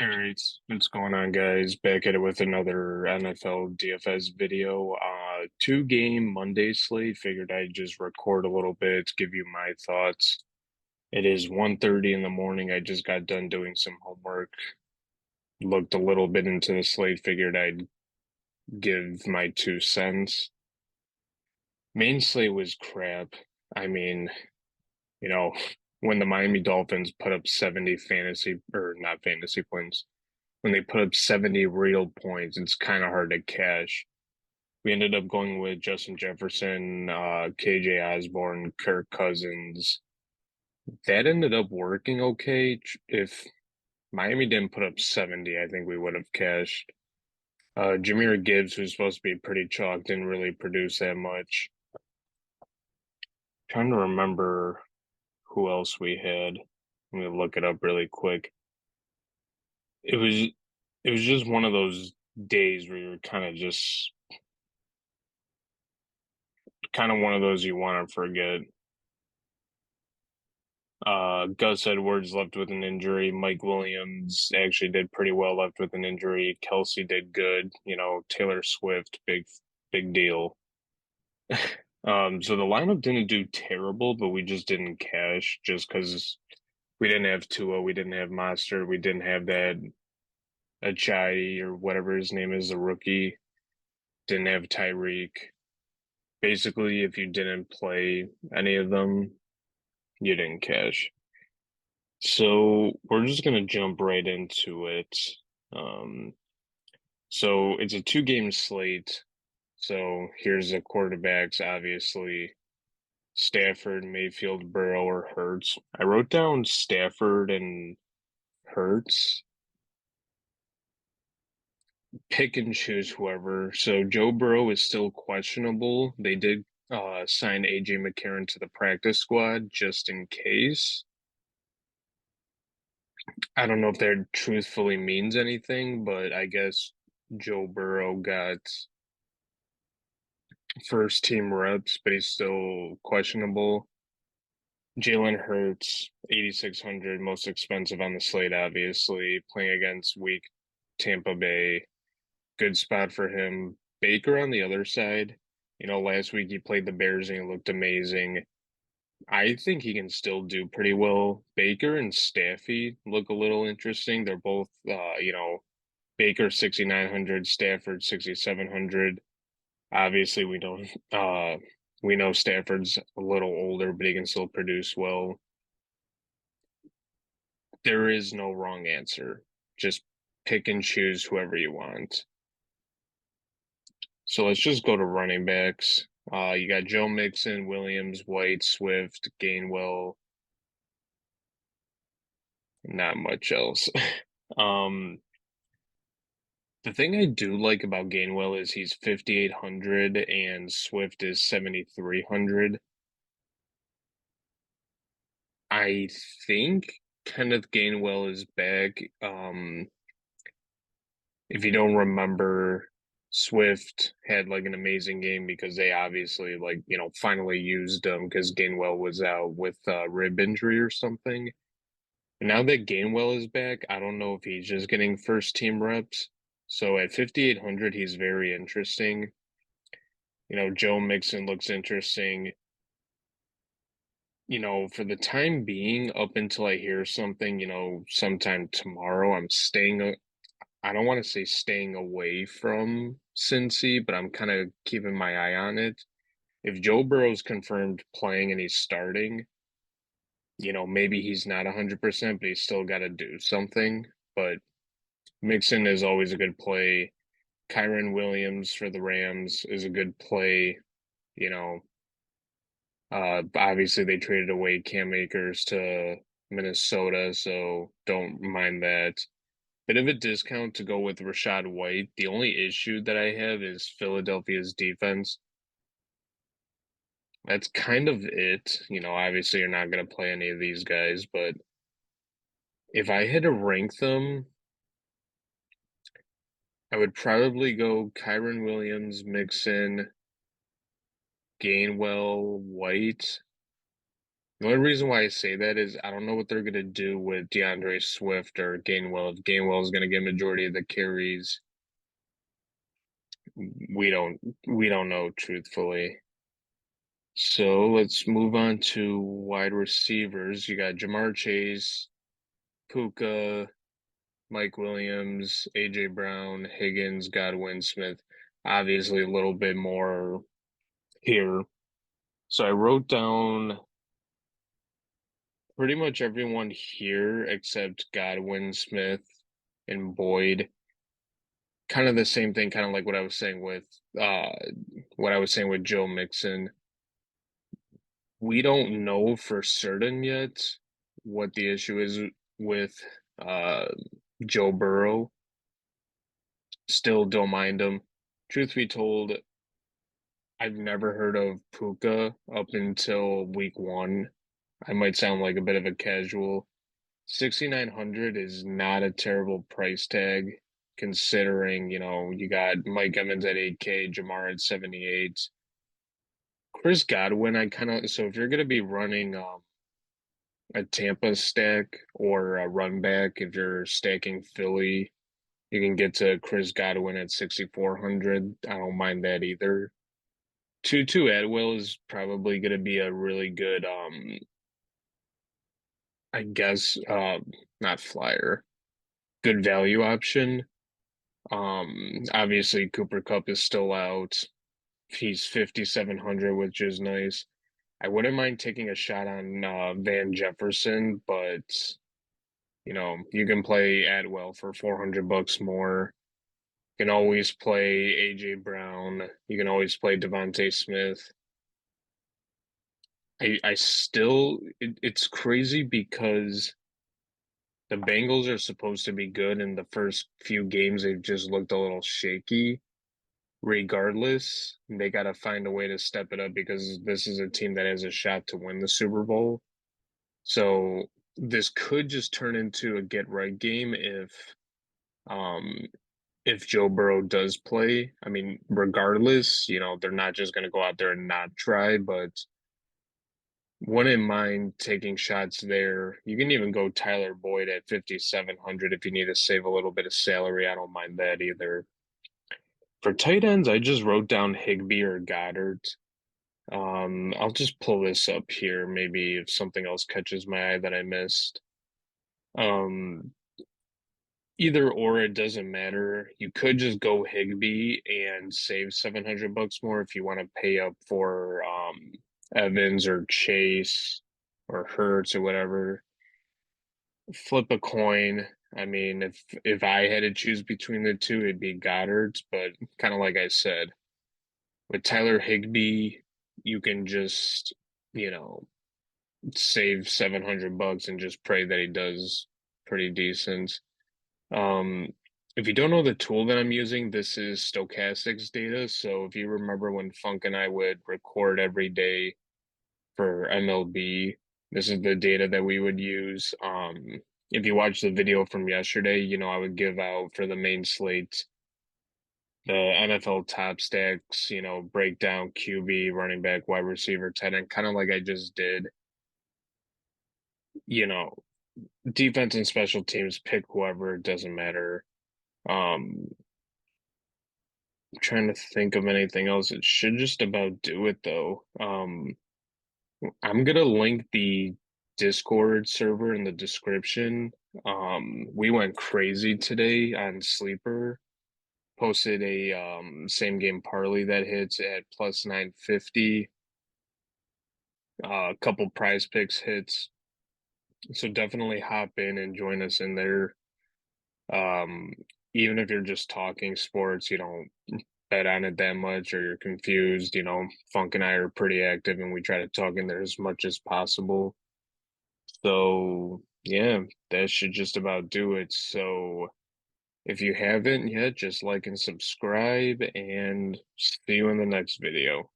All right, what's going on, guys? Back at it with another NFL DFS video. Two-game Monday slate. Figured I'd just record a little bit, give you my thoughts. It is 1:30 in the morning. I just got done doing some homework, looked a little bit into the slate, figured I'd give my 2 cents. Main slate was crap. I mean, you know, when the Miami Dolphins put up 70 fantasy, or not fantasy points, when they put up 70 real points, it's kind of hard to cash. We ended up going with Justin Jefferson, KJ Osborne, Kirk Cousins. That ended up working okay. If Miami didn't put up 70, I think we would have cashed. Jahmyr Gibbs, who's supposed to be pretty chalk, didn't really produce that much. Trying to remember who else we had. Let me look it up really quick. It was it was just one of those days where you're kind of one of those you want to forget. Gus Edwards left with an injury. Mike Williams actually did pretty well left with an injury. Kelsey did good. Taylor Swift, big deal. So the lineup didn't do terrible, but we just didn't cash just because we didn't have Tua, we didn't have Monster, we didn't have that Achayi or whatever his name is, the rookie. Didn't have Tyreek. Basically, if you didn't play any of them, you didn't cash. So we're just gonna jump right into it. Um, so it's a two-game slate. So here's the quarterbacks, obviously. Stafford, Mayfield, Burrow, or Hurts. I wrote down Stafford and Hurts. Pick and choose whoever. So Joe Burrow is still questionable. They did sign AJ McCarron to the practice squad just in case. I don't know if that truthfully means anything, but I guess Joe Burrow got first team reps, but he's still questionable. Jalen Hurts, 8,600, most expensive on the slate, obviously, playing against weak Tampa Bay. Good spot for him. Baker on the other side. Last week he played the Bears and he looked amazing. I think he can still do pretty well. Baker and Staffy look a little interesting. They're both, Baker 6,900, Stafford 6,700. Obviously, we know Stafford's a little older, but he can still produce well. There is no wrong answer. Just pick and choose whoever you want. So let's just go to running backs. You got Joe Mixon, Williams, White, Swift, Gainwell. Not much else. Um, the thing I do like about Gainwell is he's 5,800 and Swift is 7,300. I think Kenneth Gainwell is back. If you don't remember, Swift had like an amazing game because they obviously finally used him because Gainwell was out with rib injury or something. And now that Gainwell is back, I don't know if he's just getting first team reps. So at 5,800, he's very interesting. Joe Mixon looks interesting. For the time being, up until I hear something, sometime tomorrow, I don't want to say staying away from Cincy, but I'm kind of keeping my eye on it. If Joe Burrow's confirmed playing and he's starting, maybe he's not 100%, but he's still got to do something. But Mixon is always a good play. Kyron Williams for the Rams is a good play. You know, Obviously they traded away Cam Akers to Minnesota, so don't mind that. Bit of a discount to go with Rashad White. The only issue that I have is Philadelphia's defense. That's kind of it. Obviously you're not going to play any of these guys, but if I had to rank them, I would probably go Kyron Williams, Mixon, Gainwell, White. The only reason why I say that is I don't know what they're gonna do with DeAndre Swift or Gainwell. If Gainwell is gonna get majority of the carries, we don't we don't know truthfully. So let's move on to wide receivers. You got Jamar Chase, Puka, Mike Williams, AJ Brown, Higgins, Godwin, Smith. Obviously, a little bit more here. So I wrote down pretty much everyone here except Godwin, Smith, and Boyd. Kind of the same thing, kind of like uh what I was saying with Joe Mixon. We don't know for certain yet what the issue is with uh Joe Burrow. Still don't mind him. Truth be told, I've never heard of Puka up until week one. I might sound like a bit of a casual. 6,900 is not a terrible price tag considering, you got Mike Evans at 8K, Jamar at 78. Chris Godwin, so if you're gonna be running a Tampa stack or a run back, if you're stacking Philly, you can get to Chris Godwin at 6,400. I don't mind that either. Tutu Atwell is probably going to be a really good, I guess, not flyer, good value option. Obviously Cooper Cup is still out. He's 5,700, which is nice. I wouldn't mind taking a shot on Van Jefferson, but you can play Atwell for 400 bucks more. You can always play AJ Brown. You can always play Devontae Smith. It's crazy because the Bengals are supposed to be good in the first few games. They've just looked a little shaky. Regardless, they got to find a way to step it up because this is a team that has a shot to win the Super Bowl. So this could just turn into a get right game um if Joe Burrow does play. I mean, regardless, they're not just going to go out there and not try, but wouldn't mind taking shots there. You can even go Tyler Boyd at 5,700 if you need to save a little bit of salary. I don't mind that either. For tight ends, I just wrote down Higbee or Goddard. I'll just pull this up here, maybe if something else catches my eye that I missed. Um, Either or, it doesn't matter. You could just go Higbee and save 700 bucks more if you want to pay up for Evans or Chase or Hurts or whatever. Flip a coin. I mean, if I had to choose between the two, it'd be Goddard's, but kind of like I said, with Tyler Higbee, you can just, you know, save 700 bucks and just pray that he does pretty decent. Um, if you don't know the tool that I'm using, this is stochastics data. So if you remember when Funk and I would record every day for MLB, this is the data that we would use. If you watch the video from yesterday, I would give out for the main slate the NFL top stacks, breakdown QB, running back, wide receiver, tight end, kind of like I just did. You know, defense and special teams, pick whoever, it doesn't matter. Um, I'm trying to think of anything else. It should just about do it though. I'm gonna link the Discord server in the description. We went crazy today on Sleeper. Posted a same game parlay that hits at plus 950. A couple prize picks hits. So definitely hop in and join us in there. Um, Even if you're just talking sports, you don't bet on it that much or you're confused, Funk and I are pretty active and we try to talk in there as much as possible. So, yeah, that should just about do it. So, if you haven't yet, just like and subscribe and see you in the next video.